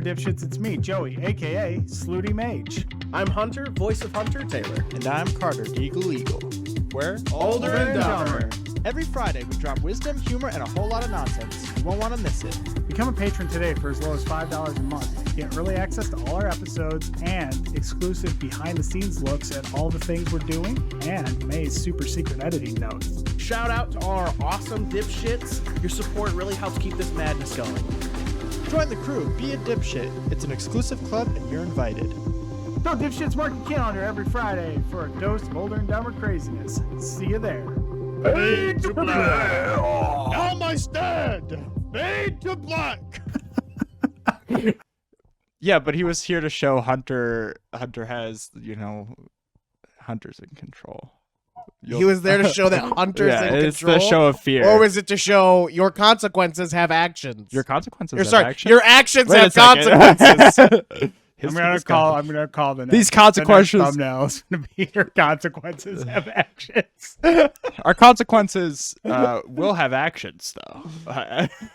there, dipshits. It's me, Joey, a.k.a. Slooty Mage. I'm Hunter, voice of Hunter Taylor. And I'm Carter, Deagle Eagle. We're OlderNDumber. Every Friday, we drop wisdom, humor, and a whole lot of nonsense. You won't want to miss it. Become a patron today for as low as $5 a month. Get early access to all our episodes and exclusive behind-the-scenes looks at all the things we're doing and May's super secret editing notes. Shout out to all our awesome dipshits. Your support really helps keep this madness going. Join the crew, be a dipshit. It's an exclusive club, and you're invited. So dipshits, mark your calendar every Friday for a dose of OlderNDumber craziness. See you there. Fade to black. Now my stand. Fade to black. Yeah, but he was here to show Hunter. Hunter has, Hunter's in control. He was there to show that Hunter's in control? It's the show of fear. Or was it to show your consequences have actions? Your consequences Or, have sorry, actions? your actions Wait have a second. consequences. I'm gonna call the next, These consequences. The next thumbnail is gonna be your consequences have actions. Our consequences will have actions, though.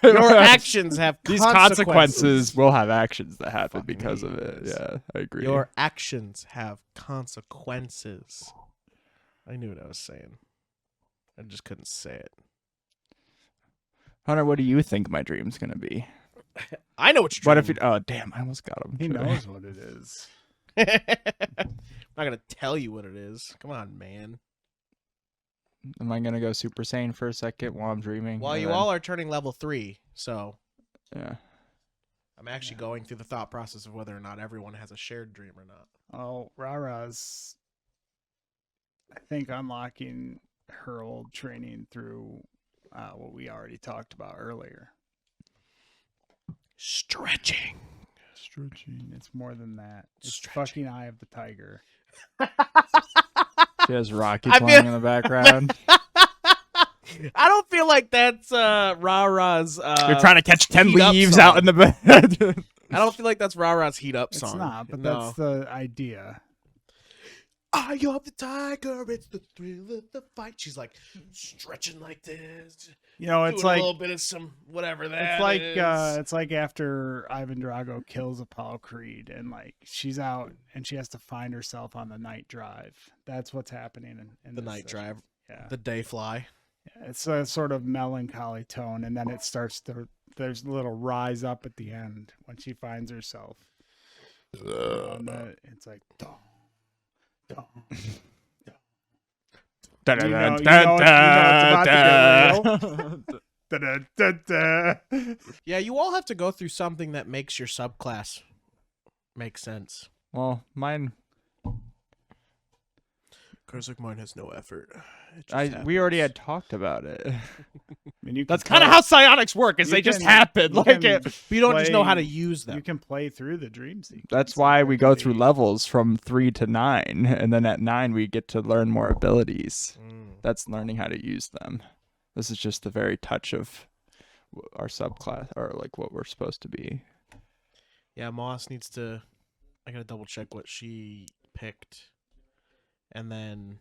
Your actions have These consequences. consequences will have actions that happen because of it. Yeah, I agree. Your actions have consequences. I knew what I was saying. I just couldn't say it. Hunter, what do you think my dream's gonna be? I know what you're What if it? Oh, damn! I almost got him. He knows what it is. I'm not gonna tell you what it is. Come on, man. Am I gonna go Super Saiyan for a second while I'm dreaming? Well, And you then- all are turning level 3, so Yeah. I'm actually going through the thought process of whether or not everyone has a shared dream or not. Oh, Rara's, I think, unlocking her old training through what we already talked about earlier. Stretching. It's more than that. It's Stretching. fucking Eye of the Tiger. She has Rocky I playing feel- in the background. I don't feel like that's Rara's. You're trying to catch 10 heat up leaves song. out in the bed. I don't feel like that's Rara's heat up It's song. not, but No. that's the idea. Eye of the tiger, it's the thrill of the fight. She's like stretching like this. You know, it's doing like a little bit of some whatever that it's like after Ivan Drago kills Apollo Creed, and like she's out and she has to find herself on the night drive. That's what's happening in the this night thing. drive, Yeah, the day fly. it's a sort of melancholy tone, and then it starts to. There's a little rise up at the end when she finds herself. It's like. Dum, dum, dum. You know it's about to get real. Da-da-da-da. Yeah, you all have to go through something that makes your subclass make sense. Well, mine. Cause like mine has no effort. It just We already happens. had talked about it. I mean, you That's can kind of play- how psionics work. Is you they just can- happen. you Like can it. But you don't just know how to play- use them. You can play through the dream sequence. That's why we go through Really. levels from 3 to 9, and then at 9 we get to learn more abilities. Mm. That's learning how to use them. This is just the very touch of our subclass, or like what we're supposed to be. Yeah, Moss needs to. I gotta double check what she picked, and then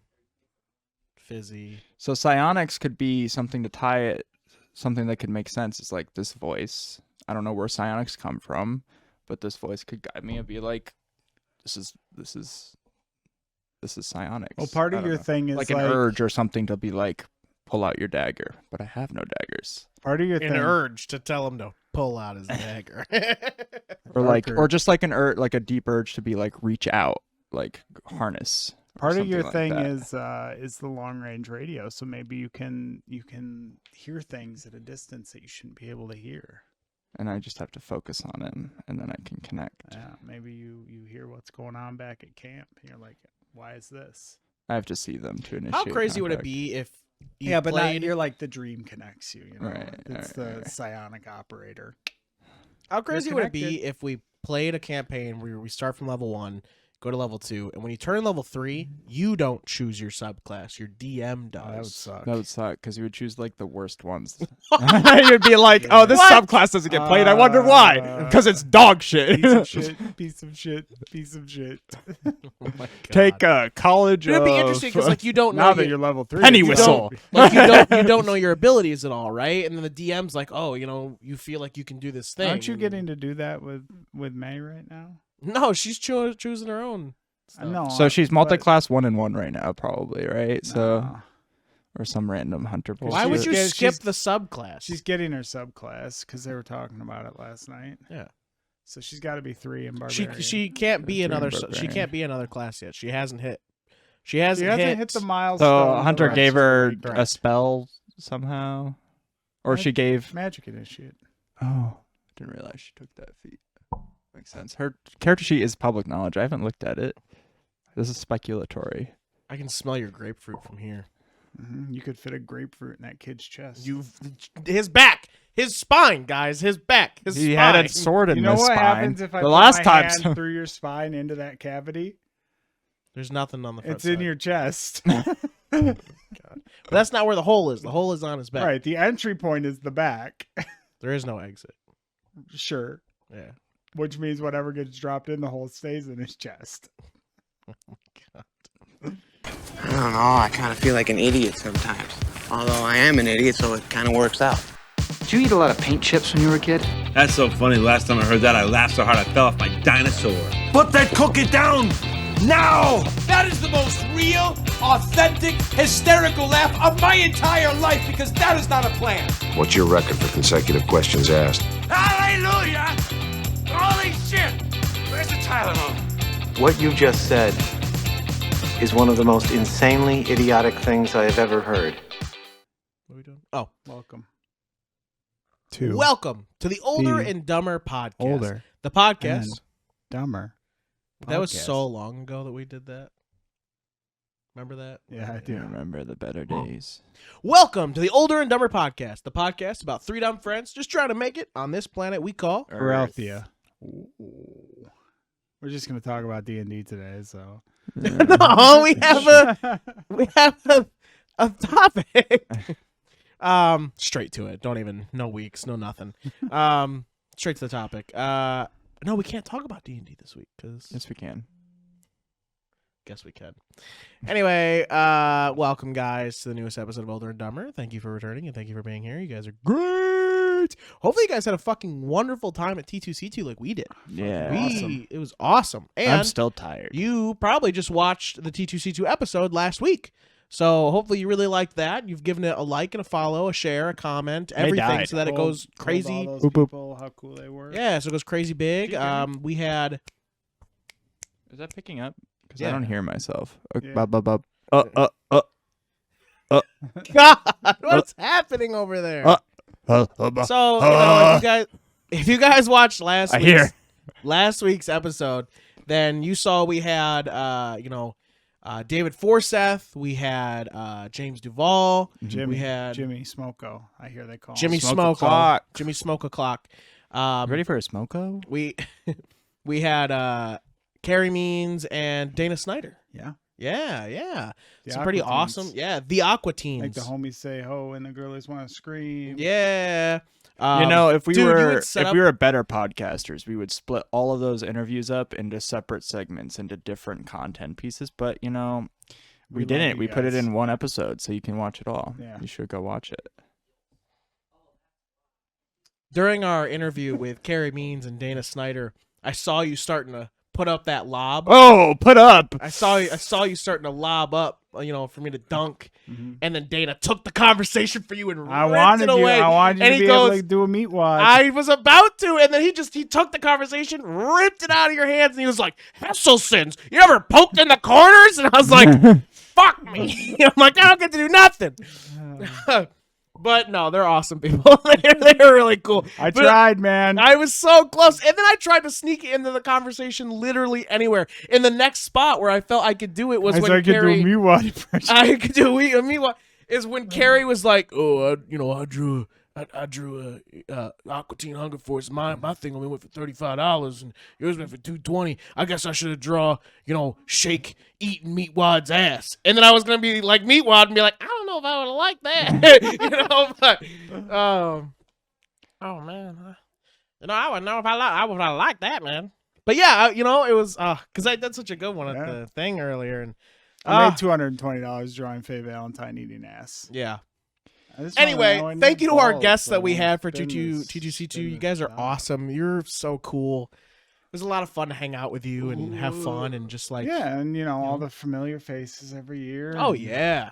Fizzy. So psionics could be something to tie it, something that could make sense. It's like this voice. I don't know where psionics come from, but this voice could guide me and be like, this is psionics. Well, part I of don't your know. thing is like an urge or something to be like, pull out your dagger, but I have no daggers. Part of your An thing. urge to tell him to pull out his dagger. Or like, Darker. or just like an urge, like a deep urge to be like reach out, like harness. or Part of your something like thing that. is the long range radio. So maybe you can hear things at a distance that you shouldn't be able to hear. And I just have to focus on him, and then I can connect. Yeah, maybe you hear what's going on back at camp, and you're like, why is this? I have to see them to initiate. How crazy would it contact. be if you Yeah, but played? you're like the dream connects you. You know, Right, it's right, the right. psionic operator. How crazy would it be connected. if we played a campaign where we start from level 1, go to level 2, and when you turn level 3, you don't choose your subclass. Your DM does. Oh, that would suck. That would suck because you would choose like the worst ones. You'd be like, "Oh, this What? subclass doesn't get played. I wonder why? Because it's dog shit." Piece of shit. Piece of shit. Piece of shit. Oh my God. Take college. It'd be interesting because like you don't know Now that you're level 3, penny you whistle. don't- like you don't know your abilities at all, right? And then the DM's like, oh, you feel like you can do this thing. Aren't you getting to do that with May right now? No, she's choosing her own stuff. No. So she's but- multi-class 1 and 1 right now, probably, right? So No. or some random hunter. Why She's would you get- skip she's- the subclass? She's getting her subclass because they were talking about it last night. Yeah. So she's got to be 3 in she barbarian. she can't be Three another barbarian. she can't be another class yet. She hasn't hit. She She hasn't, hasn't hit the milestone. So of Hunter the gave her rest. a Correct. spell somehow, or she gave. Magic initiate. Oh, didn't realize she took that feat. Makes sense. Her character sheet is public knowledge. I haven't looked at it. This is speculatory. I can smell your grapefruit from here. You could fit a grapefruit in that kid's chest. His back, his spine, guys, his back, his He spine. had a sword in You know his what spine. happens if I the put last my time. hand through your spine into that cavity? There's nothing on the front It's in side. your chest. But that's not where the hole is. The hole is on his back. Right. The entry point is the back. There is no exit. Sure. Yeah. Which means whatever gets dropped in the hole stays in his chest. Oh my God. I don't know. I kind of feel like an idiot sometimes. Although I am an idiot, so it kind of works out. Did you eat a lot of paint chips when you were a kid? That's so funny. Last time I heard that, I laughed so hard I fell off my dinosaur. Put that cookie down now! That is the most real, authentic, hysterical laugh of my entire life because that is not a plan. What's your record for consecutive questions asked? Hallelujah! Holy shit! Where's the Tylenol? What you just said is one of the most insanely idiotic things I have ever heard. What are we doing? Oh, Welcome. welcome to the Older The and Dumber podcast. Older The podcast. and Dumber. That was podcast. so long ago that we did that. Remember that? Yeah, I I do. remember the better days. Welcome to the Older and Dumber podcast, the podcast about 3 dumb friends just trying to make it on this planet we call Parathea. We're just going to talk about D&D today, so. No, we have a topic. Straight to it. Don't even no weeks, no nothing. Straight to the topic. No, we can't talk about D&D this week because Yes, we can. guess we can. Anyway, welcome guys to the newest episode of Older and Dumber. Thank you for returning and thank you for being here. You guys are great. Hopefully you guys had a fucking wonderful time at T2C2 like we did. Yeah. It was awesome. And I'm still tired. you probably just watched the T2C2 episode last week. So hopefully you really liked that. You've given it a like and a follow, a share, a comment, everything died. so that it goes Told crazy. all those Boop, boop. people how cool they were. Yeah, so it goes crazy big. Did you hear We had Is that picking up? Because Yeah. I don't hear myself. Yeah. God, what's happening over there? So if you guys watched last week's episode, then you saw we had David Forsyth, we had James Duvall, Jimmy, we had Jimmy Smoko. I hear they call him. Jimmy Smoke Smoko, o'clock. Jimmy Smoke O'Clock. Ready for a smoko? We had Carrie Means and Dana Snyder. Yeah. Yeah. The Some pretty Aqua awesome. Teens. Yeah, the Aqua Teens. Like the homies say ho and the girlies want to scream. Yeah. If we dude, you were would set up- we were better podcasters, we would split all of those interviews up into separate segments, into different content pieces. But we love didn't. you We put it guys. in one episode, so you can watch it all. Yeah. You should go watch it. During our interview with Carrie Means and Dana Snyder, I saw you starting to put up that lob. Oh, put up! I saw you starting to lob up, for me to dunk, Mm-hmm. and then Dana took the conversation for you and I ripped wanted it away. I wanted you and to he be goes, able to do a meat watch. I was about to, and then he took the conversation, ripped it out of your hands, and he was like, "Hesselsons, you ever poked in the corners?" And I was like, "Fuck me!" I'm like, I don't get to do nothing. But no, they're awesome people. they're really cool. I But tried, man. I was so close, and then I tried to sneak it into the conversation literally anywhere. In the next spot where I felt I could do it was I when could do a Carrie. meat watch impression. I could do me what is when Carrie was like, "Oh, I I drew a Aqua Teen Hunger Force. My thing only went for $35, and yours went for $220. I guess I should have drawn, Shake eating Meatwad's ass. And then I was gonna be like Meatwad and be like, I don't know if I would have liked that, But oh man, I would know if I would have liked that, man. But yeah, it was because I did such a good one at the thing earlier, and I made $220 drawing Faye Valentine eating ass. Yeah. Anyway, thank you to our guests that we had for T2C2. You guys are awesome. You're so cool. It was a lot of fun to hang out with you and have fun and just like and all the familiar faces every year. Oh yeah,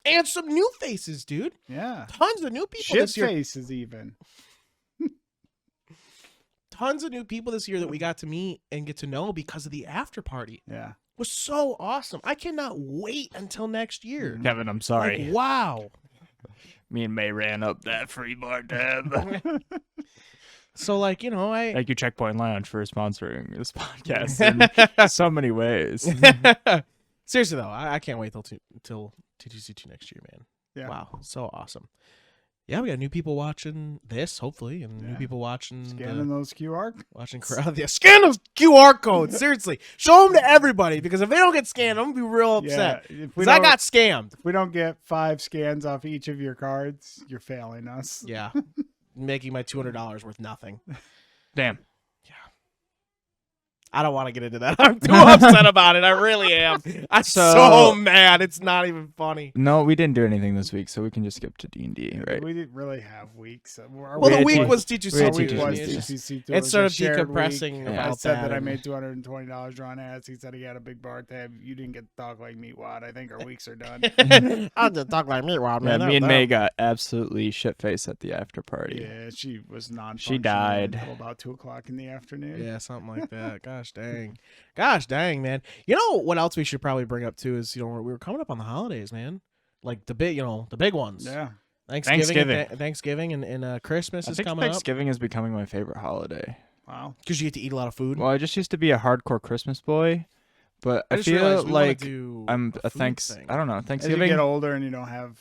and some new faces, dude. Yeah, tons of new people Shit this year. Faces even. Tons of new people this year that we got to meet and get to know because of the after party. Yeah, it was so awesome. I cannot wait until next year. Kevin, I'm sorry. Like, wow. Me and May ran up that free bar tab. So, I thank you, Checkpoint Lounge, for sponsoring this podcast in so many ways. Seriously though, I can't wait till T2C2 next year, man. Yeah. Wow, so awesome. Yeah, we got new people watching this, hopefully, and new people watching scanning those QR scan those QR codes. Seriously, show them to everybody because if they don't get scanned, I'm gonna be real upset. Because I got scammed. If we don't get 5 scans off each of your cards, you're failing us. Yeah, making my $200 worth nothing. Damn. I don't want to get into that. I'm too upset about it. I really am. I'm so mad. It's not even funny. No, we didn't do anything this week, so we can just skip to D&D, right? We didn't really have weeks. The week was T2C2. It started decompressing. I said that I made $220 drawing ads. He said he had a big bar tab. You didn't get to talk like Meatwad. I think our weeks are done. I'll just talk like Meatwad, man. Yeah, me and May got absolutely shit-faced at the after party. Yeah, she was non-functional. She died until about 2:00 in the afternoon. Yeah, something like that. Gosh dang, man. You know what else we should probably bring up too is we were coming up on the holidays, man. Like the big ones. Yeah. Thanksgiving and Christmas is coming up. Thanksgiving is becoming my favorite holiday. Wow. Because you get to eat a lot of food. Well, I just used to be a hardcore Christmas boy, but I feel like I'm a I don't know, Thanksgiving. As you get older and you don't have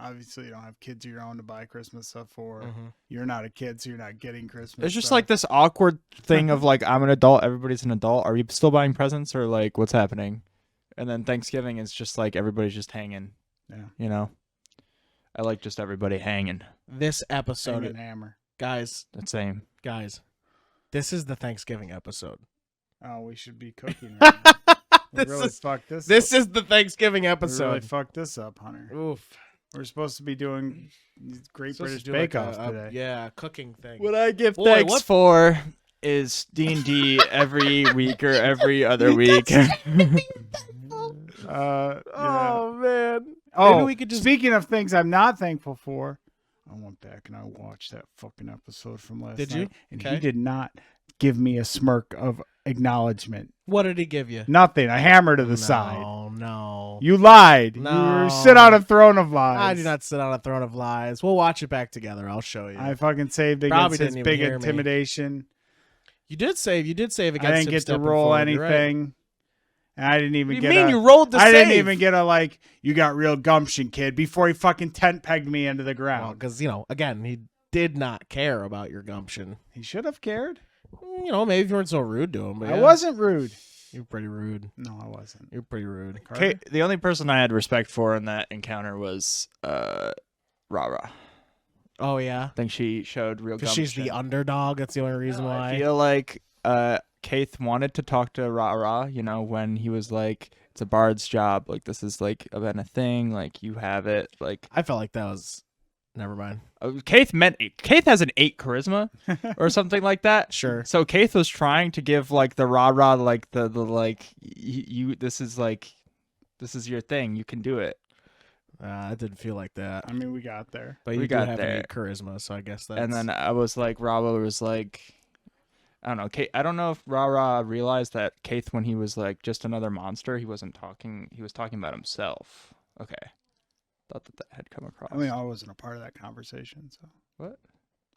obviously you don't have kids of your own to buy Christmas stuff for. You're not a kid, so you're not getting Christmas It's just stuff. like this awkward thing of like, I'm an adult, everybody's an adult. Are you still buying presents or like what's happening? And then Thanksgiving is just like everybody's just hanging. Yeah. I like just everybody hanging. This episode, Hang and hammer. guys, this is the Thanksgiving episode. Oh, we should be cooking. Right now. This is the Thanksgiving episode. We really fucked this up, Hunter. Oof. We're supposed to be doing Great British Bake Off today. Yeah, cooking thing. What I give thanks for is D&D every week or every other week. Oh man. Oh, maybe we could just... speaking of things I'm not thankful for, I went back and I watched that fucking episode from last night. Did you? And he did not give me a smirk of acknowledgement. What did he give you? Nothing. A hammer to the side. No. You lied. No. You sit on a throne of lies. I do not sit on a throne of lies. We'll watch it back together. I'll show you. I fucking saved against his big intimidation. You did save against him. I didn't get to roll anything. And I didn't even you rolled the save? I didn't even get you got real gumption, kid, before he fucking tent pegged me into the ground. Well, because, again, he did not care about your gumption. He should have cared. Maybe if you weren't so rude to him. But I wasn't rude. You're pretty rude. No, I wasn't. You're pretty rude. Okay, the only person I had respect for in that encounter was Rara. Oh, yeah? I think she showed real gumption. She's the underdog. That's the only reason why. I feel like Kaith wanted to talk to Rara, when he was like, it's a bard's job. Like, this is like been a thing. Like, you have it. Like, I felt like that was... Never mind. Kaith has an 8 charisma or something like that. Sure. So Kaith was trying to give like the rah-rah, like the like you this is your thing. You can do it. I didn't feel like that. I mean, we got there. But you got there. Charisma, so I guess that's... And then I was like, Rara was like, I don't know. I don't know if Rara realized that Kaith, when he was like just another monster, he wasn't talking. He was talking about himself. Okay. Thought that had come across. I mean, I wasn't a part of that conversation, so. What?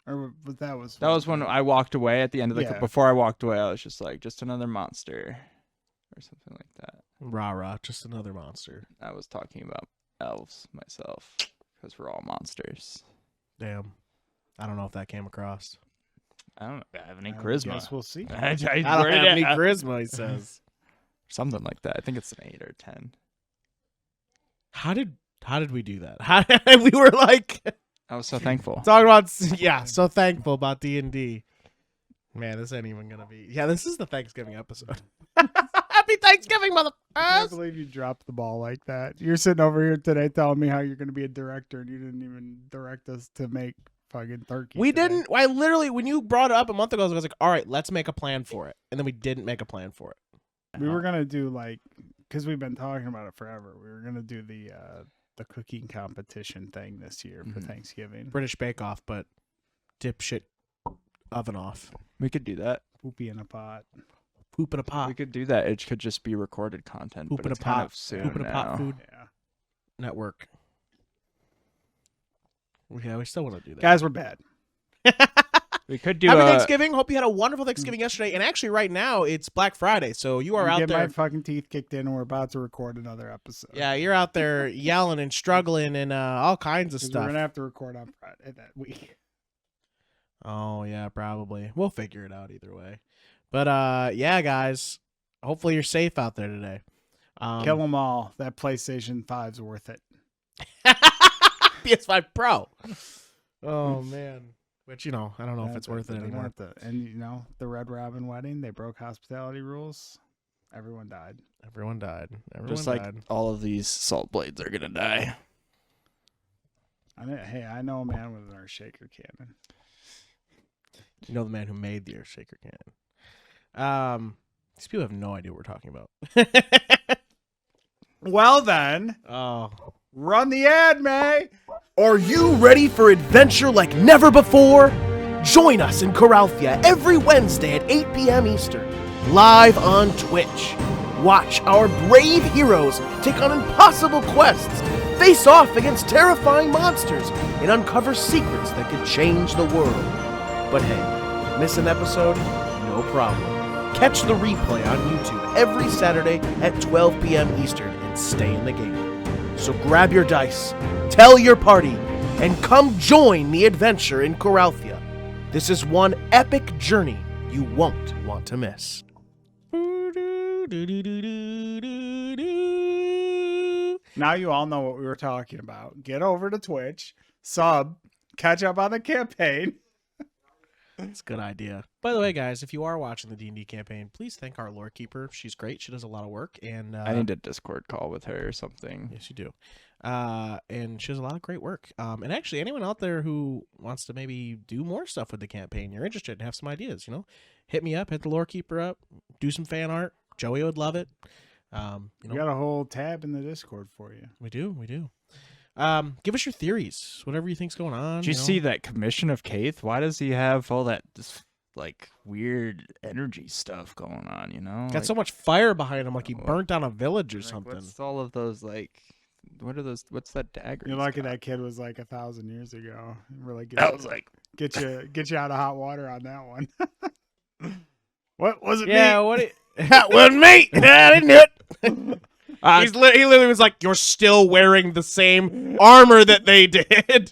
Or that was when I walked away at the end of the before I walked away, I was just like, just another monster or something like that. Rah, just another monster. I was talking about elves myself because we're all monsters. Damn. I don't know if that came across. I don't have any I charisma. guess we'll see. I don't have any charisma, he says. Something like that. I think it's an 8 or 10. How did we do that? We were like I was so thankful. talking about so thankful about D&D. Man, this ain't even gonna be. Yeah, this is the Thanksgiving episode. Happy Thanksgiving, I can't motherfuckers! believe you dropped the ball like that. You're sitting over here today telling me how you're going to be a director, and you didn't even direct us to make fucking turkey. We today. didn't. I literally, when you brought it up a month ago, I was like, "All right, let's make a plan for it," and then we didn't make a plan for it. We were gonna do because we've been talking about it forever. We were gonna do the cooking competition thing this year for Thanksgiving. British Bake Off, but dipshit oven off. We could do that. Poopy in a pot. Poop in a pot. We could do that. It could just be recorded content. Poop but in a it's kind pot. of soon Poop in a pot now. food Yeah, network. Yeah, we still want to do that. guys, we're bad. We could do Happy Thanksgiving. Hope you had a wonderful Thanksgiving yesterday. And actually, right now, it's Black Friday. So you are out Get there. my fucking teeth kicked in, and we're about to record another episode. Yeah, you're out there yelling and struggling and all kinds of 'Cause stuff. we're gonna have to record on Friday that week. Oh, yeah, probably. We'll figure it out either way. But, yeah, guys, hopefully you're safe out there today. Kill them all. That PlayStation 5's worth it. PS5 Pro. Oh, man. Which, I don't know if it's worth it They're anymore. worth it. And the Red Robin wedding, they broke hospitality rules. Everyone died. Everyone died. Just like all of these salt blades are gonna die. I know a man with an earth shaker cannon. You know the man who made the Earthshaker cannon. These people have no idea what we're talking about. Well then, run the ad, May. Are you ready for adventure like never before? Join us in Coralthia every Wednesday at 8 p.m. Eastern, live on Twitch. Watch our brave heroes take on impossible quests, face off against terrifying monsters, and uncover secrets that could change the world. But hey, miss an episode? No problem. Catch the replay on YouTube every Saturday at 12 p.m. Eastern and stay in the game. So grab your dice, tell your party, and come join the adventure in Coralthia. This is one epic journey you won't want to miss. Now you all know what we were talking about. Get over to Twitch, sub, catch up on the campaign. That's a good idea. By the way, guys, if you are watching the D&D campaign, please thank our lore keeper. She's great. She does a lot of work. And I need a Discord call with her or something. Yes, you do. And she does a lot of great work. And actually, anyone out there who wants to maybe do more stuff with the campaign, you're interested and have some ideas, hit me up, hit the lore keeper up, do some fan art. Joey would love it. We got a whole tab in the Discord for you. We do. Give us your theories, whatever you think's going on. Did you see that commission of Kaith? Why does he have all that weird energy stuff going on? Got so much fire behind him, like he burnt down a village or something. What's all of those what are those? What's that dagger? You're lucky that kid was 1,000 years ago. Really good. That was get you out of hot water on that one. What was it? Yeah, me? what? That wasn't me. I didn't do it. He literally was like, "You're still wearing the same armor that they did."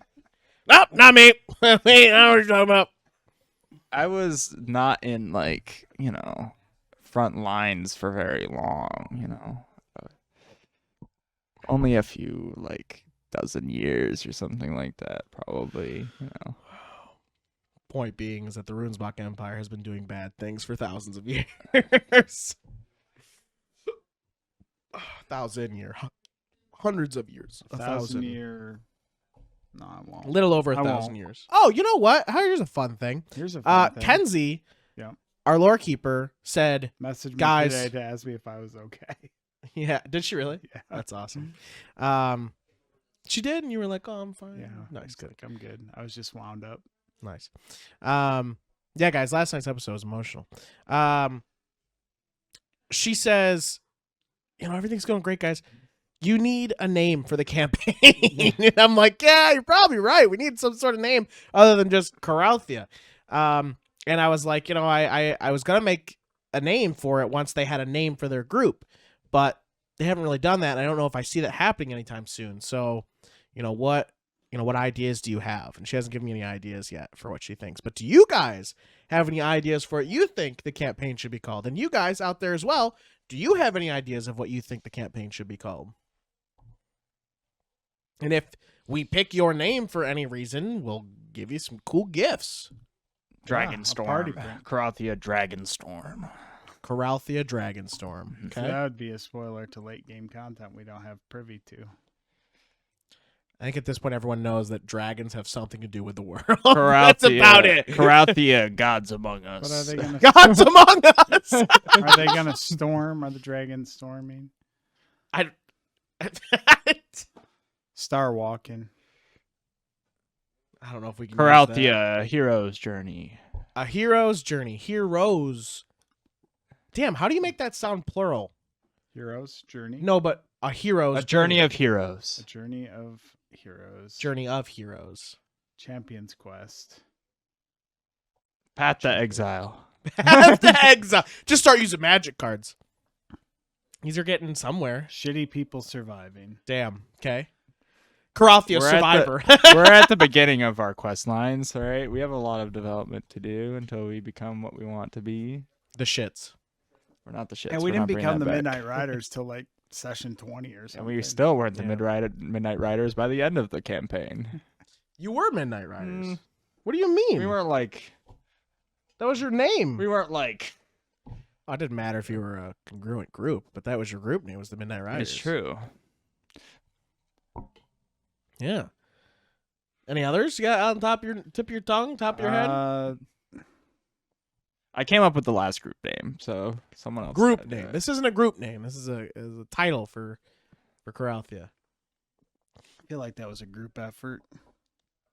Nope, not me. I don't know what you're talking about. I was not in front lines for very long. Only a few dozen years or something like that, probably. Point being is that the Runesbach Empire has been doing bad things for thousands of years. 1,000 years. Hundreds of years. 1,000 year. No, I won't. Little over 1,000 years. Oh, you know what? Here's a fun thing. Here's a fun thing. Kenzie, yeah, our lore keeper, said, messaged me guys, today to ask me if I was okay. Yeah, did she really? Yeah. That's awesome. She did, and you were like, "Oh, I'm fine." Yeah, Nice, good. I'm good. I was just wound up. Nice. Yeah, guys, last night's episode was emotional. She says, everything's going great, guys. You need a name for the campaign. And I'm like, yeah, you're probably right. We need some sort of name other than just Coralthia. And I was like, I was going to make a name for it once they had a name for their group, but they haven't really done that. And I don't know if I see that happening anytime soon. So, what what ideas do you have? And she hasn't given me any ideas yet for what she thinks. But do you guys have any ideas for what you think the campaign should be called? And you guys out there as well, do you have any ideas of what you think the campaign should be called? And if we pick your name for any reason, we'll give you some cool gifts. Dragonstorm. Karathia Dragonstorm. Karathia Dragonstorm. Okay. So that would be a spoiler to late game content we don't have privy to. I think at this point everyone knows that dragons have something to do with the world. Karathia, That's about it. Karathia, Gods Among Us. What are they gonna Gods Among Us. Are they gonna storm? Are the dragons storming? Star walking. I don't know if we can use that. Karathia, Hero's Journey. A hero's journey. Heroes. Damn, how do you make that sound plural? Heroes journey. No, but a hero's A Journey of Heroes. A journey of heroes. Journey of heroes. Champion's Quest. Path to Exile. Path to Exile. Just start using magic cards. These are getting somewhere. Shitty people surviving. Damn. Okay. Karathia Survivor. We're at the beginning of our quest lines, all right? We have a lot of development to do until we become what we want to be. The shits. We're not the shits. And we didn't become the back. Midnight Riders till like session 20 or something. And we still weren't the Midnight Riders by the end of the campaign. You were Midnight Riders. What do you mean? We weren't like... That was your name. We weren't like... Oh, it didn't matter if you were a congruent group, but that was your group name, was the Midnight Riders. It's true. Yeah. Any others you got on top of your tip of your tongue, top of your head? I came up with the last group name, so someone else. Group name. This isn't a group name. This is a title for Karathia. I feel like that was a group effort.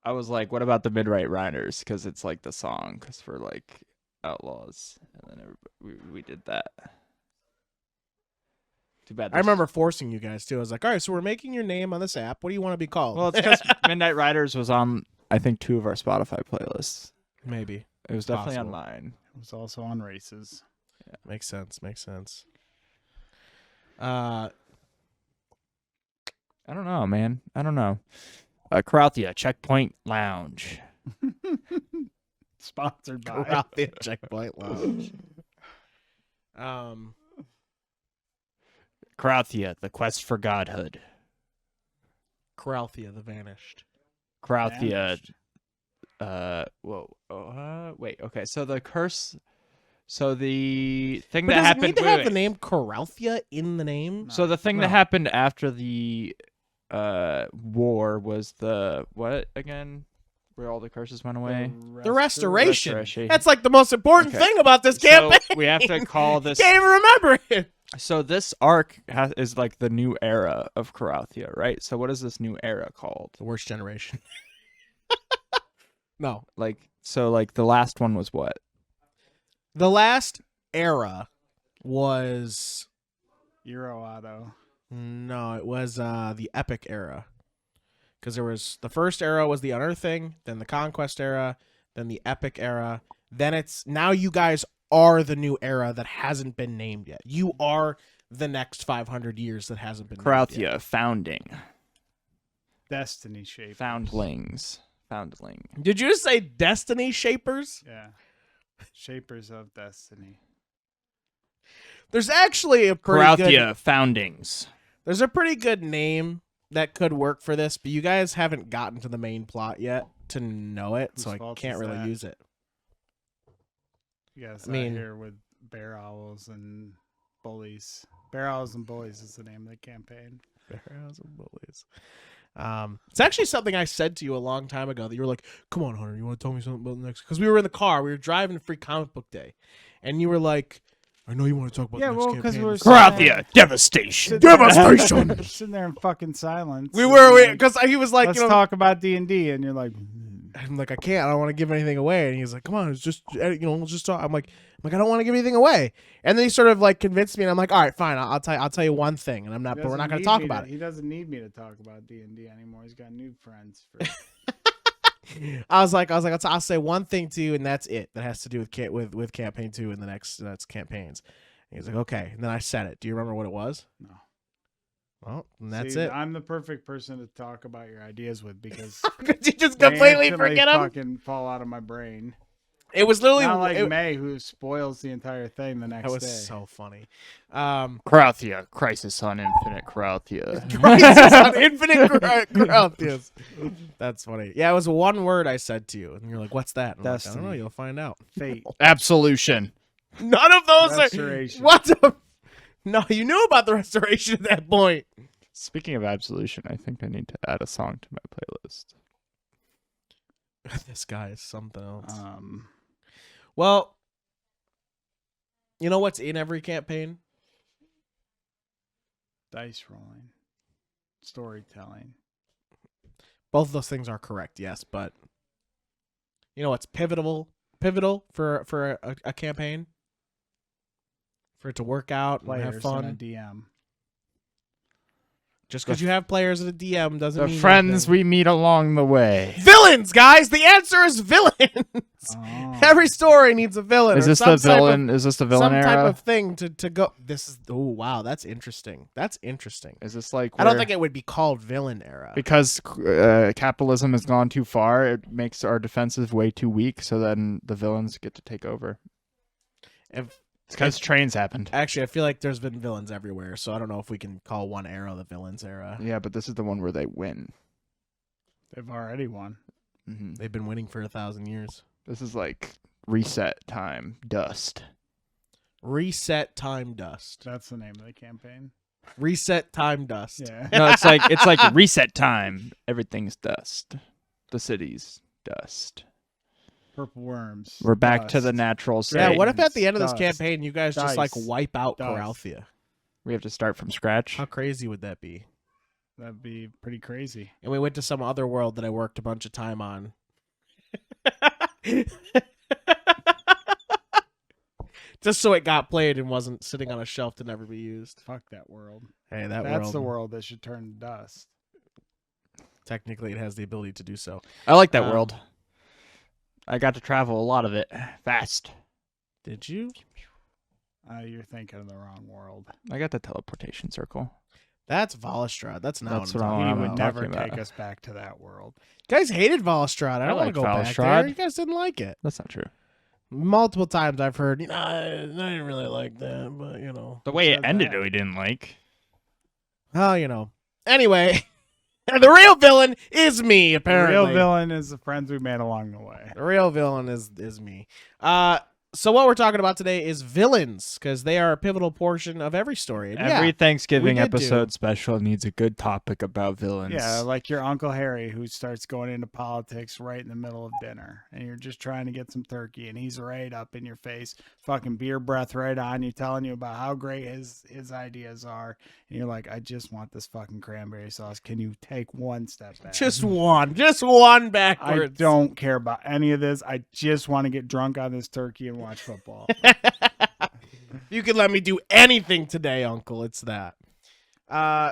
I was like, what about the Midnight Riders? Because it's like the song, because we're like outlaws. And then we did that. Too bad. I remember forcing you guys too. I was like, all right, so we're making your name on this app. What do you want to be called? Well, it's because Midnight Riders was on, I think, 2 of our Spotify playlists. Maybe. It was definitely on mine. It was also on races. Yeah. Makes sense. I don't know, man. I don't know. Karathia, Checkpoint Lounge. Sponsored by Karathia Checkpoint Lounge. Karathia, The Quest for Godhood. Karathia, The Vanished. Karathia. Wait. Okay. So the curse. So the thing that happened. Does it need to have the name Karathia in the name? So the thing that happened after the war was the what again? Where all the curses went away? The restoration. Restoration. That's like the most important thing about this campaign. So we have to call this. Can't even remember it. So this arc is like the new era of Karathia, right? So what is this new era called? The worst generation. No. Like the last one was what? The last era was Euro Auto. No, it was the Epic era. Because there was the first era was the Unearthing, then the Conquest era, then the Epic era. Then it's now you guys are the new era that hasn't been named yet. You are the next 500 years that hasn't been named yet. Karathia, Founding. Destiny Shapers. Foundling. Did you just say Destiny Shapers? Yeah. Shapers of Destiny. There's actually a pretty Karathia, good... Foundings. There's a pretty good name that could work for this, but you guys haven't gotten to the main plot yet to know it, so I can't really use it. You guys here with Bear Owls and Bullies. Bear Owls and Bullies is the name of the campaign. Bear Owls and Bullies. It's actually something I said to you a long time ago that you were like, come on, Hunter, you want to tell me something about the next? Because we were in the car. We were driving to Free Comic Book Day. And you were like, I know you want to talk about the next campaign. Because we were Karathia, Devastation. Devastation. Sitting there in fucking silence. We were, because he was like, let's talk about D&D. And you're like... I'm like, I can't. I don't want to give anything away. And he's like, come on, it's just, let's just talk. I'm like, I don't want to give anything away. And then he sort of like convinced me, and I'm like, all right, fine. I'll tell you one thing, and but we're not going to talk about it. He doesn't need me to talk about D&D anymore. He's got new friends. I was like, I'll say one thing to you, and that's it. That has to do with campaign 2 and the next campaigns. And he's like, okay. And then I said it. Do you remember what it was? No. Well, and that's See, it. I'm the perfect person to talk about your ideas with because Could you just they completely instantly forget them? fucking fall out of my brain. It was literally Not like it, May, who spoils the entire thing the next that was day. so funny. Krathia, Crisis on Infinite Krathia. Crisis on Infinite Krathia. That's funny. Yeah, it was one word I said to you, and you're like, "What's that?" And I'm like, I don't know. You'll find out. Fate. Absolution. None of those Restoration. are. What? The... No, you knew about the restoration at that point. Speaking of Absolution, I think I need to add a song to my playlist. This guy is something else. Well, you know what's in every campaign? Dice rolling. Storytelling. Both of those things are correct, yes, but you know what's pivotal for a campaign? For it to work out and Players have fun. and a DM. Just because you have players and a DM doesn't The mean friends anything. we meet along the way. Villains, guys. The answer is villains. Oh. Every story needs a villain. Is or this some the type villain? of- Is this the villain some era? type of thing to go. This is. Oh wow, that's interesting. That's interesting. Is this like? I don't where- think it would be called villain era. because capitalism has gone too far. It makes our defenses way too weak. So then the villains get to take over. If, It's because trains happened. actually, I feel like there's been villains everywhere, so I don't know if we can call one era the villains era. Yeah, but this is the one where they win. They've already won. Mm-hmm. They've been winning for 1,000 years. This is like reset time. Dust. Reset time dust. That's the name of the campaign. Reset time dust. Yeah. No, it's like reset time. Everything's dust. The city's dust. Purple worms. We're back to the dust. natural state. Yeah, what if at the end of this Dust. campaign you guys just like Dice. wipe out Dust. Coralthea? We have to start from scratch. How crazy would that be? That'd be pretty crazy. And we went to some other world that I worked a bunch of time on. Just so it got played and wasn't sitting on a shelf to never be used. Fuck that world. Hey, That's the world that should turn to dust. Technically, it has the ability to do so. I like that world. I got to travel a lot of it fast. Did you? You're thinking of the wrong world. I got the teleportation circle. That's Valestrad. That's not That's what what I'm He I'm talking would about. never talking about. take us back to that world. You guys hated Valestrad. I don't want like to go back there. Valestrad. You guys didn't like it. That's not true. Multiple times I've heard, I didn't really like that, but you know. The way it said ended, that? we didn't like. Oh, you know. Anyway, the real villain is me, The apparently. real villain is the friends we made along the way. The real villain is me. So what we're talking about today is villains, because they are a pivotal portion of every story. And Every yeah, Thanksgiving we did do. episode special needs a good topic about villains. Yeah, like your Uncle Harry who starts going into politics right in the middle of dinner. And you're just trying to get some turkey and he's right up in your face, fucking beer breath right on you, telling you about how great his ideas are. And you're like, I just want this fucking cranberry sauce. Can you take one step back? just one I backwards. don't care about any of this. I just want to get drunk on this turkey and watch football. You could let me do anything today, Uncle. It's that.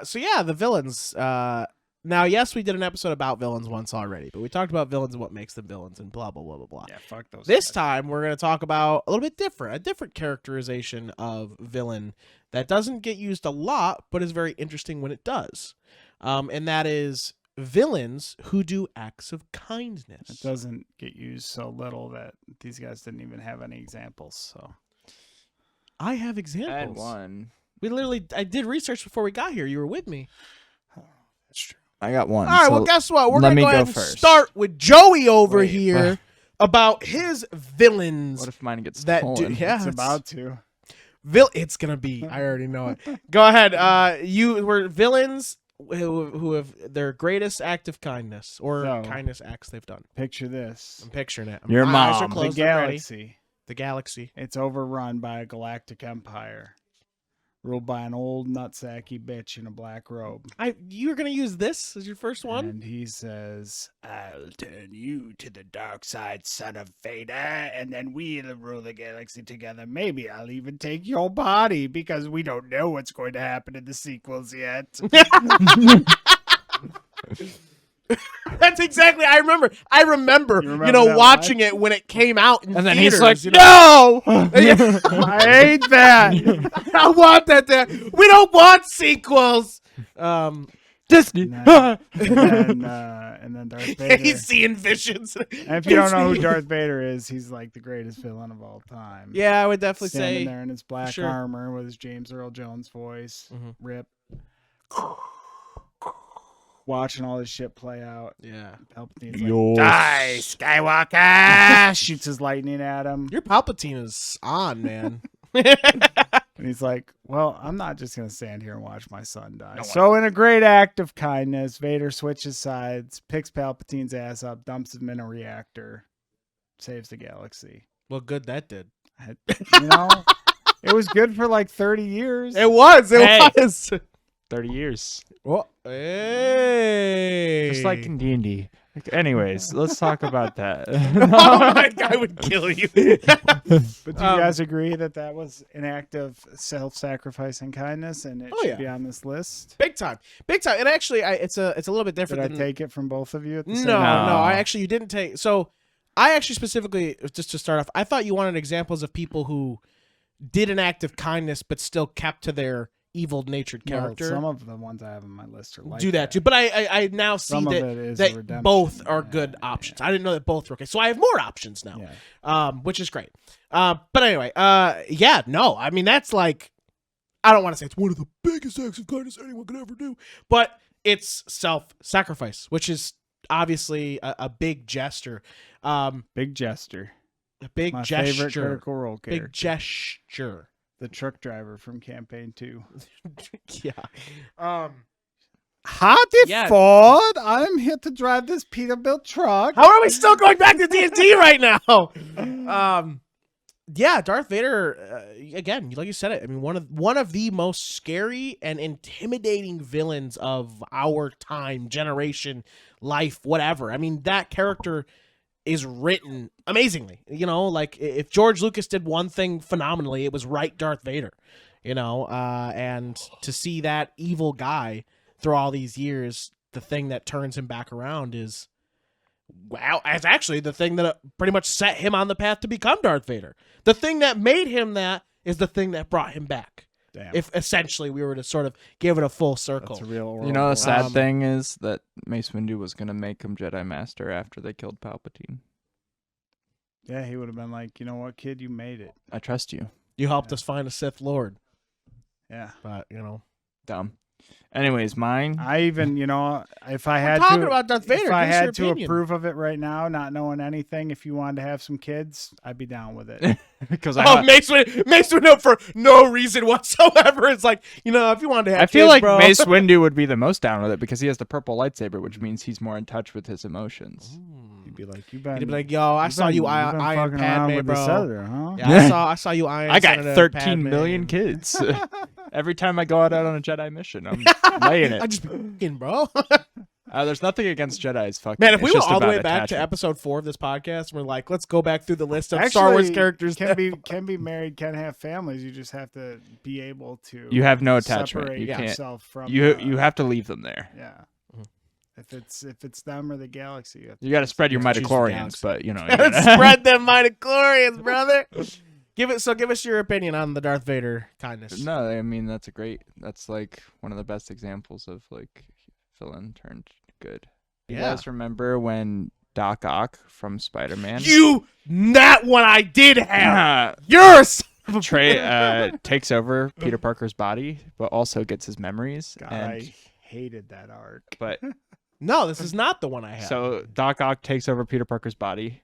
So yeah, the villains. Now, yes, we did an episode about villains once already, but we talked about villains and what makes them villains and blah blah blah blah blah. Yeah, fuck those. This guys. time, we're going to talk about a little bit different, a different characterization of villain that doesn't get used a lot, but is very interesting when it does. And that is villains who do acts of kindness. It doesn't get used so little that these guys didn't even have any examples. So I have I examples. had one. I did research before we got here. You were with me. that's true. I got one. All right, So well, guess what? We're let going to me go go ahead and first. start with Joey over Wait, here about his villains. What if mine gets that stolen? do, yeah, It's about to. It's gonna be. I already know it. Go ahead. You were villains who have their greatest act of kindness or So- kindness acts they've done. Picture this. I'm picturing it. Your My eyes are mom. The The closed, I'm ready. galaxy. The galaxy. It's overrun by a galactic empire. Ruled by an old nutsacky bitch in a black robe. You were gonna use this as your first one. And he says, I'll turn you to the dark side, son of Vader, and then we'll rule the galaxy together. Maybe I'll even take your body, because we don't know what's going to happen in the sequels yet. That's exactly. I remember. You remember that watching it when it came out in And then theaters, he's like, you know? no! I hate that. I want that. We don't want sequels. Disney. And then Darth Vader. He's seeing visions. And if you don't know who Darth Vader is, he's like the greatest villain of all time. Yeah, I would definitely Standing say. there in his black sure. armor with his James Earl Jones voice. Rip. Watching all this shit play out. Yeah. Palpatine's like, die, Skywalker! Shoots his lightning at him. Your Palpatine is on, man. And he's like, well, I'm not just going to stand here and watch my son die. So in a great act of kindness, Vader switches sides, picks Palpatine's ass up, dumps him in a reactor, saves the galaxy. Well, good that did. You know, it was good for like 30 years. It was. It was. 30 years. Well, hey. Just like in D&D. Anyways, let's talk about that. Oh my God, I would kill you. But do you guys agree that that was an act of self-sacrifice and kindness, and it should be on this list? Big time, big time. And actually, it's a little bit different. Did I take it from both of you? At the same No, time? you didn't take. So, I actually specifically, just to start off, I thought you wanted examples of people who did an act of kindness but still kept to their evil-natured character. Well, some of the ones I have on my list are like do that too, but I now see Some of it is a that redemption. both are good options. I didn't know that both were okay, so I have more options now, which is great. But anyway, no, I mean that's like, I don't want to say it's one of the biggest acts of kindness anyone could ever do, but it's self-sacrifice, which is obviously a big gesture. Big Jester. A big My gesture. favorite Critical Role character. Big gesture. The truck driver from Campaign 2. Yeah. Howdy, Ford. I'm here to drive this Peterbilt truck. How are we still going back to D&D right now? Yeah, Darth Vader, again, like you said it. I mean, one of the most scary and intimidating villains of our time, generation, life, whatever. I mean, that character is written amazingly. You know, like if George Lucas did one thing phenomenally, it was write Darth Vader. You know, and to see that evil guy through all these years, the thing that turns him back around is, wow, it's actually the thing that pretty much set him on the path to become Darth Vader. The thing that made him that is the thing that brought him back. Damn. If essentially we were to sort of give it a full circle. That's a real You know, the sad thing is that Mace Windu was going to make him Jedi Master after they killed Palpatine. Yeah, he would have been like, you know what, kid, you made it. I trust you. You helped us find a Sith Lord. Yeah. But, you know. Dumb. Anyways, mine. I even, you know, if I had talking to, about Darth Vader, if I give us your had to opinion. approve of it right now, not knowing anything, if you wanted to have some kids, I'd be down with it. Because Mace Windu for no reason whatsoever. It's like, you know, if you wanted to have I feel kids, like bro. Mace Windu would be the most down with it because he has the purple lightsaber, which means he's more in touch with his emotions. You'd be like, you've been. He'd be like, yo, I saw you iron fucking around Padme, with bro. the senator, huh? Yeah, I saw you iron. I got Senator 13 Padme. million kids. Every time I go out on a Jedi mission, I'm laying it. I just fucking, bro. There's nothing against Jedi's fucking. Man, if we it's went just all the about way back to attachment. episode 4 of this podcast, we're like, let's go back through the list of Star Wars characters. Can be married, can have families. You just have to be able to. You have no attachment. Separate You can't. yourself from. You have to leave them there. Yeah. If it's them or the galaxy, You got to spread your choose the midichlorians, galaxy. but you know. Spread them midichlorians, brother. Give us your opinion on the Darth Vader kindness. No, I mean that's like one of the best examples of like villain turned good. You guys remember when Doc Ock from Spider-Man? That one I did have. Trey takes over Peter Parker's body, but also gets his memories. God, and I hated that arc. but No, this is not the one I have. so Doc Ock takes over Peter Parker's body.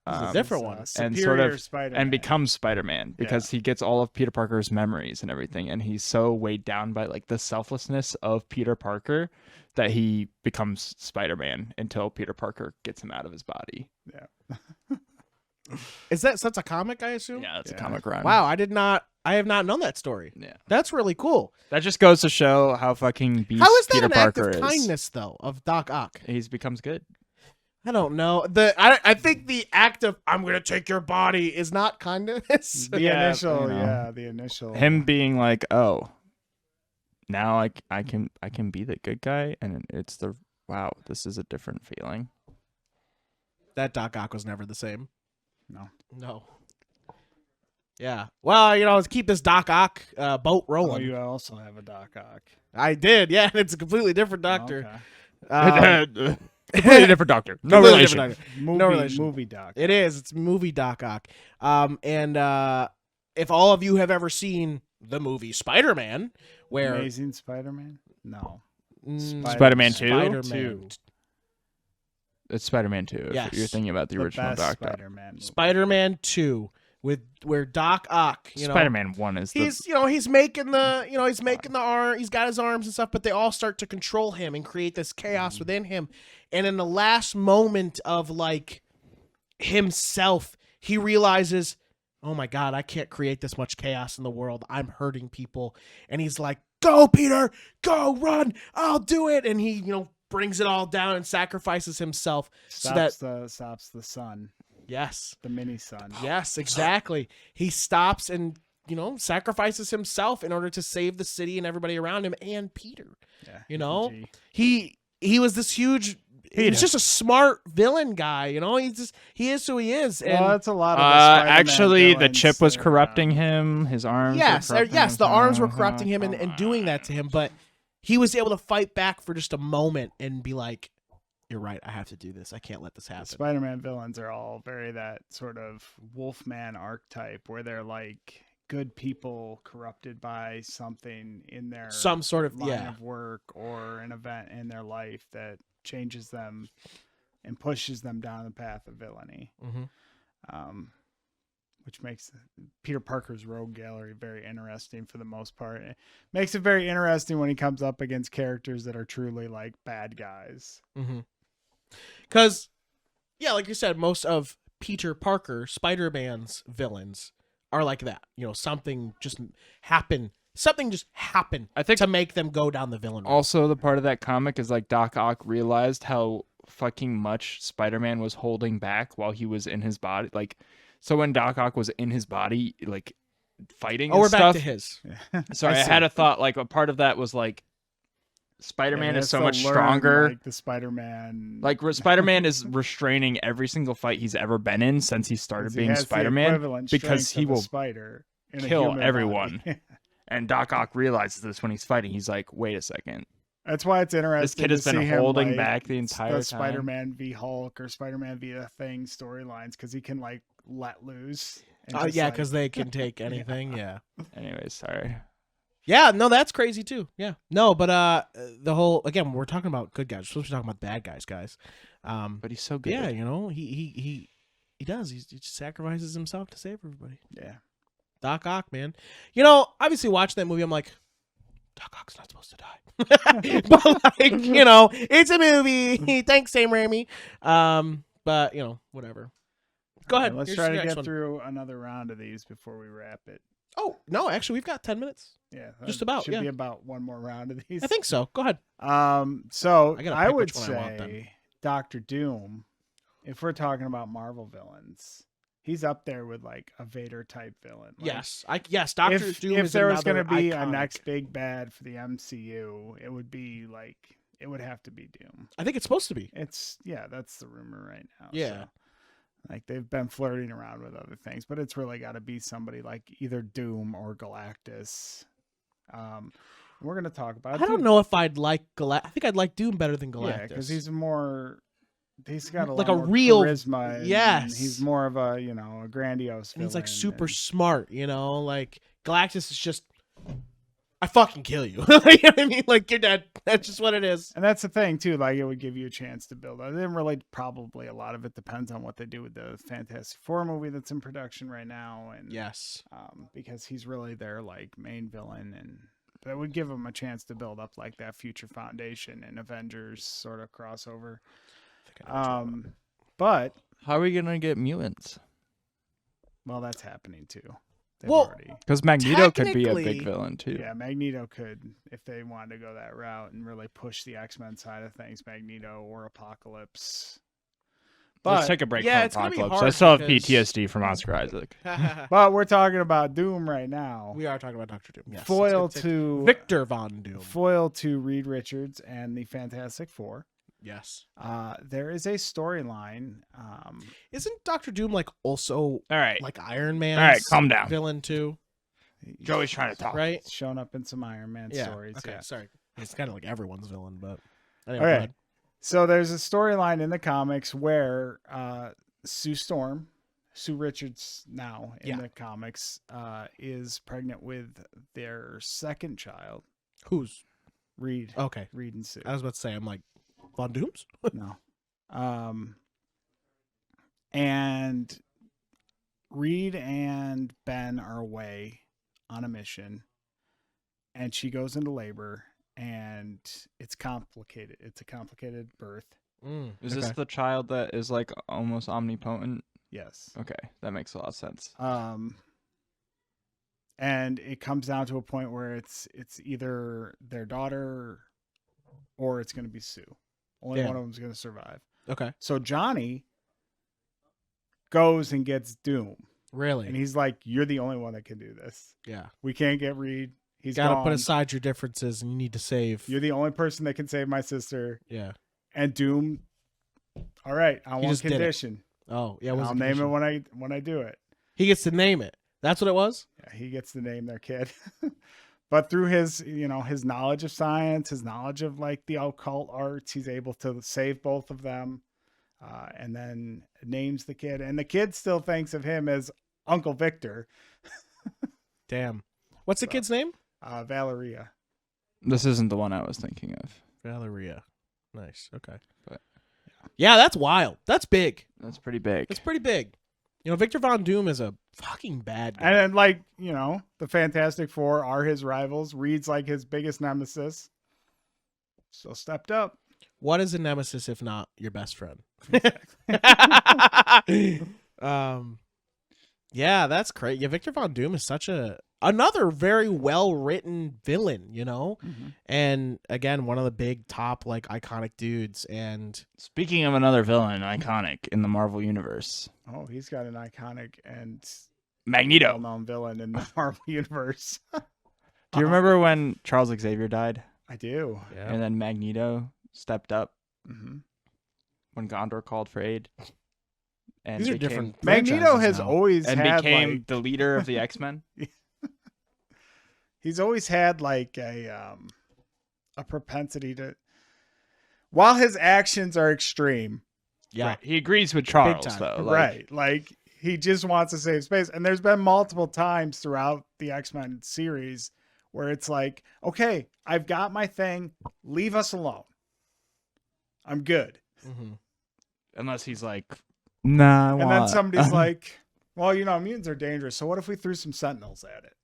This is a different one. And sort of Spider-Man. and becomes Spider-Man because he gets all of Peter Parker's memories and everything, and he's so weighed down by like the selflessness of Peter Parker that he becomes Spider-Man until Peter Parker gets him out of his body. Yeah. Is that such a comic, I assume? Yeah, it's a comic run. Wow, I have not known that story. Yeah. That's really cool. That just goes to show how fucking beast How is that Peter an Parker act of is. kindness, though, of Doc Ock? He becomes good. I don't know. I think the act of I'm gonna take your body is not kindness. The Yeah, initial, you know. yeah, the initial. Him being like, oh, now I can be the good guy, and it's the wow, this is a different feeling. That Doc Ock was never the same. No. No. Yeah. Well, let's keep this Doc Ock boat Oh, rolling. you also have a Doc Ock. I did. Yeah, it's a completely different doctor. Okay. Completely different doctor. No Completely relation. different doctor. Movie, No relation. movie Doc. It is. It's movie Doc Ock. And if all of you have ever seen the movie Spider-Man, where Amazing Spider-Man? No. Spider-Man 2? Spider-Man. It's Spider-Man 2. If Yes. you're thinking about the original best Doctor. Spider-Man movie. Spider-Man 2 where Doc Ock, Spider-Man 1 is he's he's making the arm, he's got his arms and stuff, but they all start to control him and create this chaos within him. And in the last moment of like himself, he realizes, oh my God, I can't create this much chaos in the world. I'm hurting people. And he's like, go, Peter, go, run, I'll do it. And he, brings it all down and sacrifices himself stops the sun. Yes. The mini sun. Yes, exactly. He stops and, sacrifices himself in order to save the city and everybody around him and Peter. Yeah. He was this huge, he's just a smart villain guy, he is who he is. And Well, that's a lot of the Spider-Man actually, the villains chip was that are corrupting around. him. His arms. yes, were corrupting yes, him. the arms were corrupting him and doing that to him, but he was able to fight back for just a moment and be like, you're right, I have to do this. I can't let this happen. Spider-Man villains are all very that sort of Wolfman archetype where they're like good people corrupted by something in their Some sort of, line yeah. of work or an event in their life that changes them and pushes them down the path of villainy. Mm-hmm. Which makes Peter Parker's rogue gallery very interesting for the most part. It makes it very interesting when he comes up against characters that are truly like bad guys. Mm-hmm. Because, yeah, like you said, most of Peter Parker, Spider-Man's villains are like that. Something just happened. Something just happened, I think, to make them go down the villain route. Also, the part of that comic is like Doc Ock realized how fucking much Spider-Man was holding back while he was in his body. Like, so when Doc Ock was in his body, like fighting and we're stuff. back to his. So I had a thought, like a part of that was like Spider-Man Yeah, is so to much learn, stronger. Like the Spider-Man. Like Spider-Man is restraining every single fight he's ever been in since he started being Spider-Man because he will spider in a kill human everyone. body. And Doc Ock realizes this when he's fighting. He's like, wait a second. That's why it's interesting. This kid has to been see him, holding like, back the entire time. Spider-Man v Hulk or Spider-Man v the Thing storylines because he can like let loose. and Yeah, like- because they can take anything. Yeah. Anyways, sorry. Yeah, no, that's crazy too. Yeah. No, but the whole, again, we're talking about good guys. We're supposed to be talking about bad guys. But he's so good. Yeah, he does. He just sacrifices himself to save everybody. Yeah. Doc Ock, man. Obviously watching that movie, I'm like, Doc Ock's not supposed to die. But like, it's a movie. Thanks, Sam Raimi. But whatever. Go ahead. Let's Here's try the to next get one. through another round of these before we wrap it. Oh no, actually, we've got 10 minutes. Yeah, Just that about, should yeah. be about one more round of these. I think so. Go ahead. So I gotta I pick would which one I want then. say Doctor Doom. If we're talking about Marvel villains, he's up there with like a Vader type villain. Like, Yes, Doctor if, Doom. if is there was going to be iconic. a next big bad for the MCU, it would be like it would have to be Doom. I think it's supposed to be. That's the rumor right now. Yeah. So, like they've been flirting around with other things, but it's really got to be somebody like either Doom or Galactus. We're gonna talk about. I don't know if I'd like Galactus. I think I'd like Doom better than Galactus. Yeah, because he's got a like lot a more real charisma. And yes. he's more of a a grandiose. And he's like villain super and- smart. Like Galactus is just, I fucking kill you. You know what I mean? Like you're dead. That's just what it is. And that's the thing too. Like it would give you a chance to build. I didn't really. Probably a lot of it depends on what they do with the Fantastic Four movie that's in production right now. And Yes. because he's really their like main villain, and that would give him a chance to build up like that future Foundation and Avengers sort of crossover. But How are we gonna get mutants? well, that's happening too. They've Well, already. Because Magneto could be a Technically- big villain too. Yeah, Magneto could, if they wanted to go that route and really push the X-Men side of things, Magneto or Apocalypse. Let's But, take a break yeah, from it's gonna be Apocalypse. I hard still have because- PTSD from Oscar Isaac. but we're talking about Doom right now. We are talking about Doctor Doom. Yes. Foil Let's get to Victor Von Doom. Foil to Reed Richards and the Fantastic Four. Yes. There is a storyline. Isn't Dr. Doom like also All right. like Iron Man? All right, calm down. Villain too, Joey's trying to talk. right? He's shown up in some Iron Man stories. Okay, Yeah. sorry. It's kind of like everyone's villain, but anyway, Okay. go ahead. So there's a storyline in the comics where Sue Storm, Sue Richards now in the comics, is pregnant with their second child. Who's Reed. okay? Reed and Sue. I was about to say, I'm like Von Dooms. No. And Reed and Ben are away on a mission, and she goes into labor, and it's complicated. It's a complicated birth. Is this the child that is like almost omnipotent? Yes. Okay, that makes a lot of sense. And it comes down to a point where it's either their daughter or it's going to be Sue. Only one of them's going to survive. Okay. So Johnny goes and gets Doom. Really? And he's like, "You're the only one that can do this. Yeah. We can't get Reed. He's Got to gone. put aside your differences, and you need to save. You're the only person that can save my sister." Yeah. And Doom, all right, I want just did it. condition. Oh, yeah. I'll name it when I do it. He gets to name it. That's what it was. Yeah, he gets to name their kid. But through his, his knowledge of science, his knowledge of like the occult arts, he's able to save both of them, and then names the kid. And the kid still thinks of him as Uncle Victor. Damn. What's the kid's name? Valeria. This isn't the one I was thinking of. Valeria. Nice. Okay. But yeah, that's wild. That's big. that's pretty big. That's pretty big. Victor Von Doom is a fucking bad guy. And then, like, the Fantastic Four are his rivals. Reed's like his biggest nemesis. So stepped up. What is a nemesis if not your best friend? Yeah, that's great. Yeah, Victor Von Doom is such another very well written villain, Mm-hmm. And again, one of the big top like iconic dudes. And Speaking of another villain, iconic in the Marvel universe, Oh, he's got an iconic and Magneto. well-known villain in the Marvel universe. Do you remember when Charles Xavier died, I do. yeah, and then Magneto stepped up Mm-hmm. when Gondor called for aid? And these are became- different. Magneto franchises has now. always and had became like, the leader of the X-Men. he's always had like a propensity to, while his actions are extreme, Yeah, Right. He agrees with Charles time. though. right? Like he just wants to save space. And there's been multiple times throughout the X-Men series where it's like, okay, I've got my thing. Leave us alone. I'm good. Mm-hmm. Unless he's like, nah. And then somebody's like, well, mutants are dangerous. So what if we threw some sentinels at it?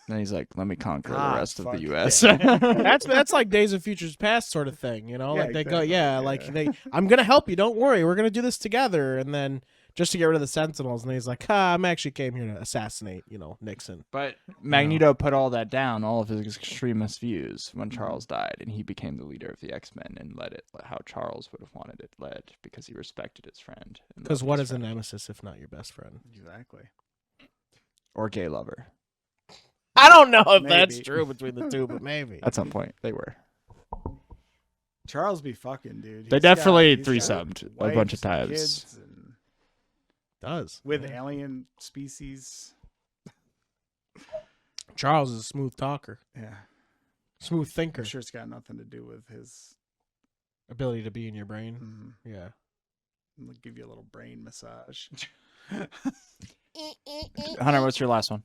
Then he's like, let me conquer the Ah, rest of fuck the U.S. That's like Days of Futures Past sort of thing, like they go, exactly. I'm gonna help you, don't worry, we're gonna do this together, and then just to get rid of the Sentinels, and he's like, I'm actually came here to assassinate, Nixon. But Magneto put all that down, all of his extremist views, when Charles died, and he became the leader of the X-Men and led it how Charles would have wanted it led because he respected his friend. Because what is a nemesis if not your best friend? Exactly. Or gay lover. I don't know if that's Maybe. true between the two, but maybe. At some point, they were. Charles be fucking, dude. They He's got- definitely he's got threesomed a bunch of wives and times. kids and- Does with alien species. Charles is a smooth talker, Yeah. smooth thinker, I'm sure it's got nothing to do with his. ability to be in your brain. Yeah. I'll give you a little brain massage. Hunter, what's your last one?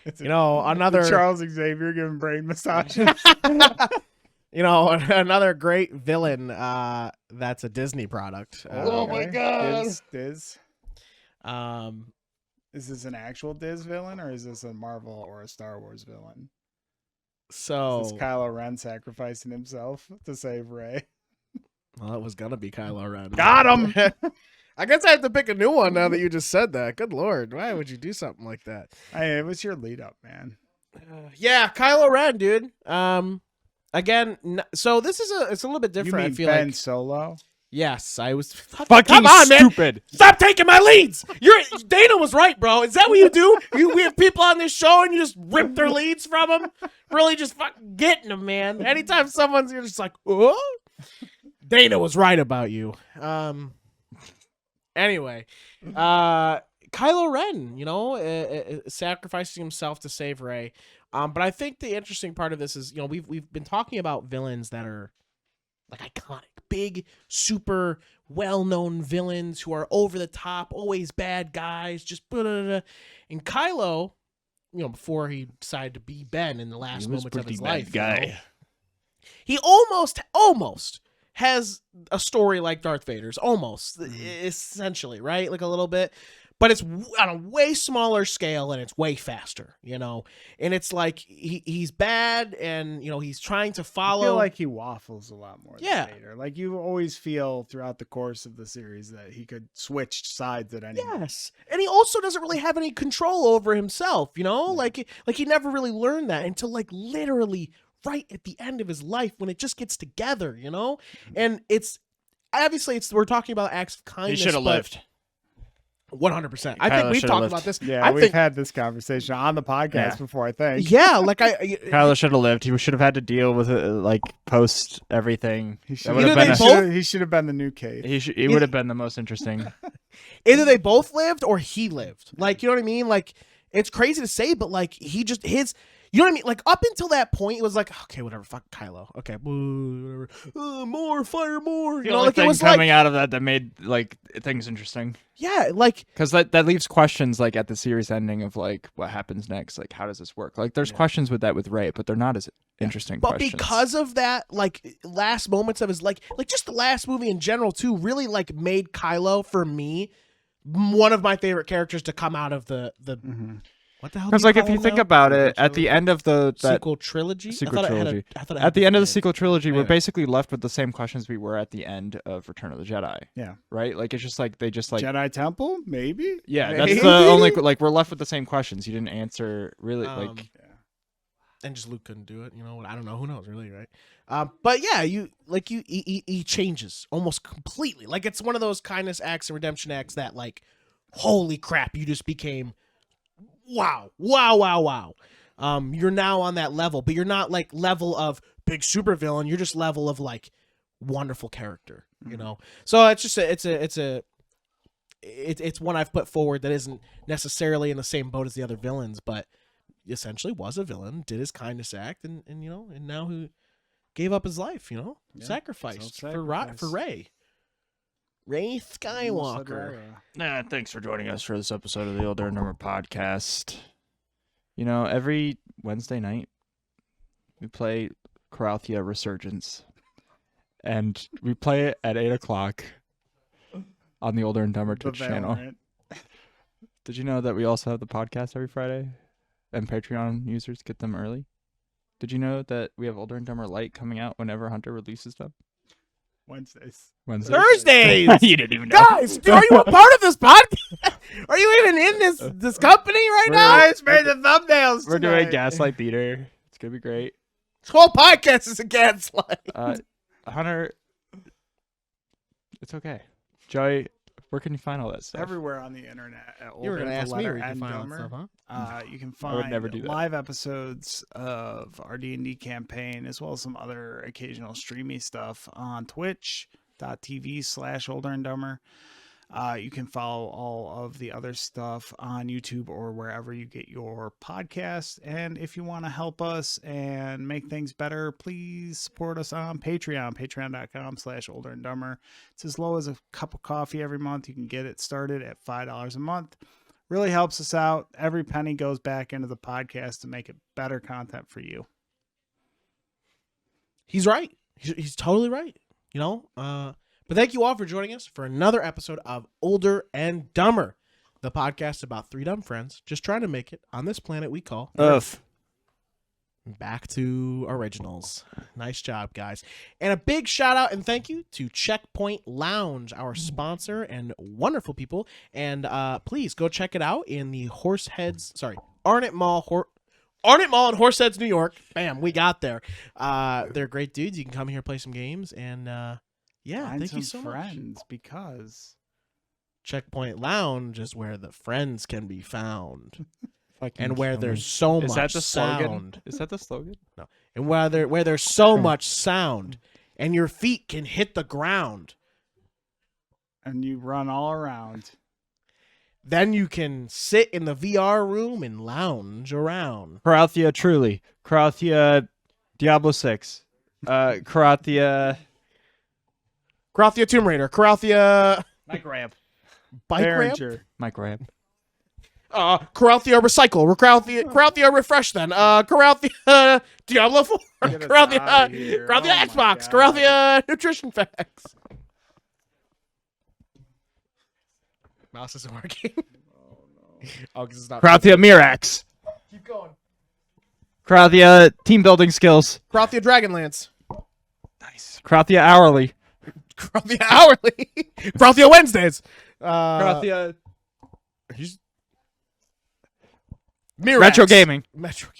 Another Charles Xavier giving brain massages. another great villain. That's a Disney product. Oh my God. Diz. Um, Is this an actual Diz villain or is this a Marvel or a Star Wars villain? so Is this Kylo Ren sacrificing himself to save Rey? well, it was gonna be Kylo Ren. Got him. I guess I have to pick a new one now that you just said that. Good Lord, why would you do something like that? Hey, it was your lead up, man. Yeah, Kylo Ren, dude. Again, so this is it's a little bit different. You mean I feel Ben like Solo? Yes, I was Fucking come on, man. stupid. Stop taking my leads. Dana was right, bro. Is that what you do? We have people on this show and you just rip their leads from them? Really just fucking getting them, man. Anytime you're just like, oh? Dana was right about you. Anyway, Kylo Ren, sacrificing himself to save Rey. But I think the interesting part of this is, we've been talking about villains that are like iconic, big, super well-known villains who are over the top, always bad guys, just blah-da-da-da. And Kylo, before he decided to be Ben in the last moments of his life, he almost has a story like Darth Vader's, almost, essentially, right? Like a little bit. But it's on a way smaller scale and it's way faster, And it's like he's bad and, he's trying to follow. I feel like he waffles a lot more Yeah. than Vader. Like you always feel throughout the course of the series that he could switch sides at any moment. Yes. And he also doesn't really have any control over himself, Like he never really learned that until like literally right at the end of his life when it just gets together, And it's obviously we're talking about acts of kindness. He should have lived. 100%. I think we've talked about this. Yeah, we've had this conversation on the podcast before, I think. Yeah, like Kylo should have lived. He should have had to deal with it, like post everything. He should have been the new Cade. He would have been the most interesting. Either they both lived or he lived. Like, you know what I mean? Like, it's crazy to say, but like you know what I mean? Like up until that point, it was like, okay, whatever, fuck Kylo. Okay, whatever. More, fire more. Like it was coming out of that made like things interesting. Yeah, like because that leaves questions like at the series ending of like what happens next, like how does this work? Like there's questions with Rey, but they're not as interesting. But questions. Because of that, like last moments of his like just the last movie in general too, really like made Kylo for me one of my favorite characters to come out of the. What the hell? Because like if you think about it, at the end of that sequel trilogy, at the end of the sequel trilogy, we're basically left with the same questions we were at the end of Return of the Jedi. Yeah. Right. Like it's just like they just like Jedi Temple, maybe. Yeah, that's the only like we're left with the same questions. You didn't answer really and just Luke couldn't do it. I don't know. Who knows, really, right? But yeah, he changes almost completely. Like it's one of those kindness acts and redemption acts that like, holy crap, you just became. Wow. You're now on that level, but you're not like level of big supervillain. You're just level of like wonderful character, So it's just it's one I've put forward that isn't necessarily in the same boat as the other villains, but essentially was a villain, did his kindness act, and now who gave up his life, sacrificed for Rey. Rey Skywalker. Thanks for joining us for this episode of the OlderNDumber podcast. Every Wednesday night we play Karathia Resurgence, and we play it at 8:00 on the OlderNDumber Twitch channel. Did you know that we also have the podcast every Friday, and Patreon users get them early? Did you know that we have OlderNDumber Lite coming out whenever Hunter releases them? Wednesdays. Thursdays. You didn't even know. Guys, are you a part of this podcast? Are you even in this company right now? I just made the thumbnails. We're doing Gaslight Theater. It's gonna be great. This whole podcast is a gaslight. Hunter, it's okay. Joey, where can you find all that stuff? Everywhere on the internet. You were going to ask me where you can find all that stuff, huh? You can I would never find do that. live episodes of our D&D campaign, as well as some other occasional streamy stuff on twitch.tv/OlderNDumber. You can follow all of the other stuff on YouTube or wherever you get your podcasts. And if you want to help us and make things better, please support us on Patreon, patreon.com/OlderNDumber. It's as low as a cup of coffee every month. You can get it started at $5 a month. Really helps us out. Every penny goes back into the podcast to make it better content for you. He's right. He's totally right. But thank you all for joining us for another episode of Older and Dumber, the podcast about three dumb friends just trying to make it on this planet we call Earth. Back to originals. Nice job, guys. And a big shout out and thank you to Checkpoint Lounge, our sponsor and wonderful people. And please go check it out in the Arnott Mall in Horseheads, New York. Bam, we got there. They're great dudes. You can come here, play some games, and Yeah, Find thank some you so much. friends because Checkpoint Lounge is where the friends can be found, and where kill me. there's so Is much that the slogan? sound, Is that the slogan? and where there's so much sound, and your feet can hit the ground. and you run all around. Then you can sit in the VR room and lounge around. Karathia Truly. Karathia Diablo 6. Karathia Karathia Tomb Raider. Karathia Mike Ramp. Bike Ramp. Behringer. Mike Ramp. Karathia Recycle. Karathia Refresh then. Karathia Diablo 4. Get us Karathia outta here. Karathia Oh my Xbox. God. Karathia Nutrition Facts. Mouse isn't working. Oh, because it's not. Karathia Mirax. Keep going. Karathia Team Building Skills. Karathia Dragonlance. Nice. Karathia Hourly. Karathia Hourly. Karathia Wednesdays. Karathia Mirax. Retro Gaming. Metro.